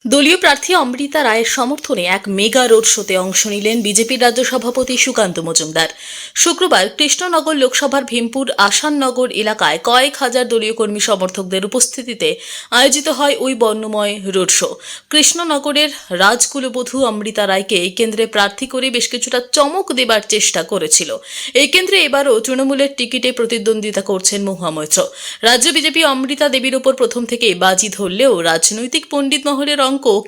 দলীয় প্রার্থী অমৃতা রায়ের সমর্থনে এক মেগা রোড শোতে অংশ নিলেন বিজেপির রাজ্য সভাপতি সুকান্ত মজুমদার। শুক্রবার কৃষ্ণনগর লোকসভার ভীমপুর আসাননগর এলাকায় কয়েক হাজার দলীয় কর্মী সমর্থকদের উপস্থিতিতে আয়োজিত হয় ওই বর্ণময় রোড শো। কৃষ্ণনগরের রাজকুলবধূ অমৃতা রায়কে এই কেন্দ্রে প্রার্থী করে বেশ কিছুটা চমক দেবার চেষ্টা করেছিল। এই কেন্দ্রে এবারও তৃণমূলের টিকিটে প্রতিদ্বন্দ্বিতা করছেন মহুয়া মৈত্র। রাজ্য বিজেপি অমৃতা দেবীর ওপর প্রথম থেকে বাজি ধরলেও রাজনৈতিক পণ্ডিত মহলের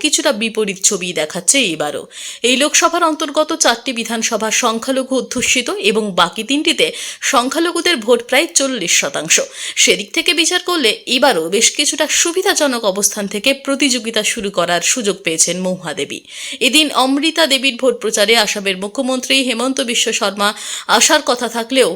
কিছুটা বিপরীত ছবি দেখাচ্ছে এবারও। এই লোকসভার অন্তর্গত 4টি বিধানসভা সংখ্যালঘু অধ্যুষিত এবং বাকি 3টিতে সংখ্যালঘুদের ভোট প্রায় 40%। সেদিক থেকে বিচার করলে এবারও বেশ কিছুটা সুবিধাজনক অবস্থান থেকে প্রতিযোগিতা শুরু করার সুযোগ পেয়েছেন মহুয়া দেবী। এদিন অমৃতা দেবীর ভোট প্রচারে আসামের মুখ্যমন্ত্রী হেমন্ত বিশ্ব শর্মা আসার কথা থাকলেও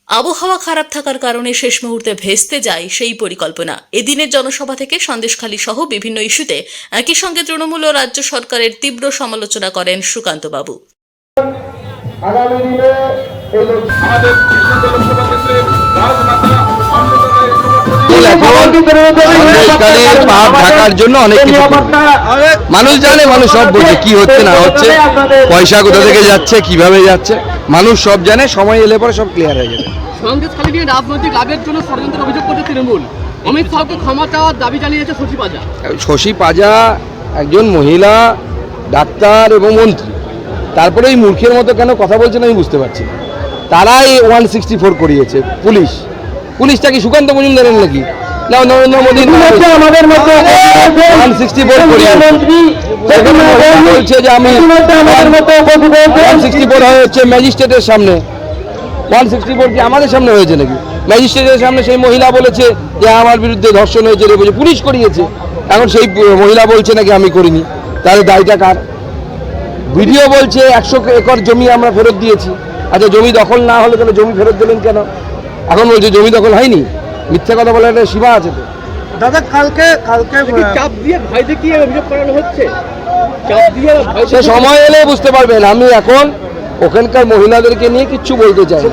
আবহাওয়া খারাপ থাকার কারণে শেষ মুহূর্তে ভেস্তে যায় সেই পরিকল্পনা। এদিনের জনসভা থেকে সন্দেশখালী সহ বিভিন্ন ইস্যুতে একই সঙ্গে তৃণমূল ও রাজ্য সরকারের তীব্র সমালোচনা করেন সুকান্ত বাবু। ঢাকার জন্য অনেক কিছু মানুষ জানে, মানুষ সব বোঝে কি হচ্ছে না হচ্ছে, পয়সা কোথা থেকে যাচ্ছে, কিভাবে যাচ্ছে, মানুষ সব জানে। সময় এলে পরে সব ক্লিয়ার হয়ে যাবে। সন্দেশখালী নিয়ে রাজনৈতিক লাভের জন্য ষড়যন্ত্রের অভিযোগ করছে তৃণমূল। অমিত শাহকে ক্ষমা চাওয়ার দাবি জানিয়েছে শশী পাজা। শশী পাজা একজন মহিলা ডাক্তার এবং মন্ত্রী, তারপরে এই মূর্খের মতো কেন কথা বলছেন আমি বুঝতে পারছি না। তারাই 164 করিয়েছে। পুলিশটা কি সুকান্ত মজুমদারের নাকি? না, নরেন্দ্র মোদী আমাদের মধ্যে 164 বলছে যে আমি 164 হচ্ছে ম্যাজিস্ট্রেটের সামনে। 164 কি আমাদের সামনে হয়েছে নাকি? ম্যাজিস্ট্রেটের সামনে সেই মহিলা বলেছে যে আমার বিরুদ্ধে ধর্ষণ হয়েছে, বলছে পুলিশ করিয়েছে। এখন সেই মহিলা বলছে নাকি আমি করিনি, তাহলে দায়টা কার? ভিডিও বলছে 100 একর জমি আমরা ফেরত দিয়েছি। আচ্ছা, জমি দখল না হলে তাহলে জমি ফেরত দিলেন কেন? এখন বলছে জমি দখল হয়নি। মিথ্যা কথা বলার একটা সীমা আছে তো। দাদা, কালকে চাপ দিয়ে ভয় দেখিয়ে অভিযোগ করানো হচ্ছে। সে সময় এলে বুঝতে পারবেন। আমি এখন ওখানকার মহিলাদেরকে নিয়ে কিচ্ছু বলতে চাই।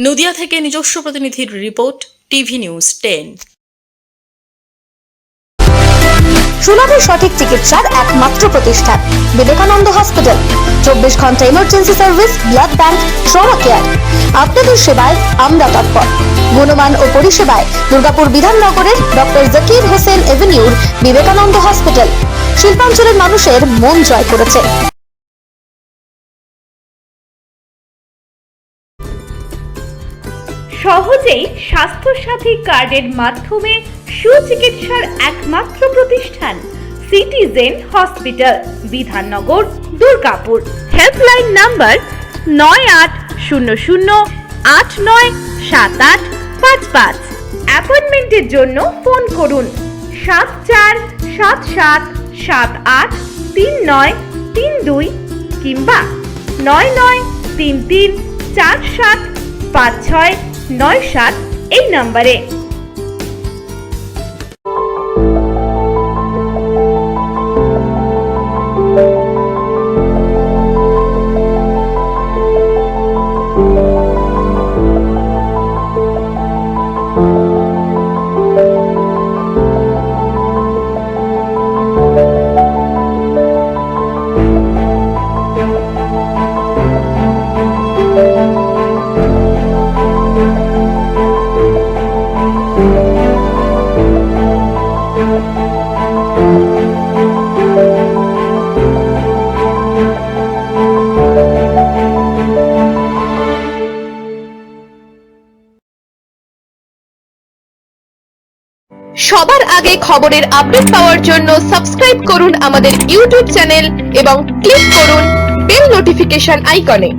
নদিয়া থেকে নিজস্ব প্রতিনিধির রিপোর্ট, টিভি নিউজ 10। সুলভের সঠিক চিকিৎসার একমাত্র প্রতিষ্ঠান বিবেকানন্দ হসপিটাল। 24 ঘন্টা emergency service, blood bank, trauma care. আপনাদের সেবায় আমরা তৎপর। গুণমান ও পরিষেবায় দুর্গাপুর বিধাননগরের ডক্টর জাকির হোসেন এভিনিউর বিবেকানন্দ হসপিটাল শিল্পাঞ্চলের মানুষের মন জয় করেছে। সহজেই স্বাস্থ্যসাথী কার্ডের মাধ্যমে সুচিকিৎসার একমাত্র প্রতিষ্ঠান citizen hospital, Bidhannagar, Durgapur. Helpline number 9800897855। অ্যাপয়েন্টমেন্টের জন্য ফোন করুন 7477783932 কিংবা 9933475697 এই নম্বরে। সবার আগে খবরের আপডেট পাওয়ার জন্য সাবস্ক্রাইব করুন আমাদের ইউটিউব চ্যানেল এবং ক্লিক করুন বেল নোটিফিকেশন আইকনে।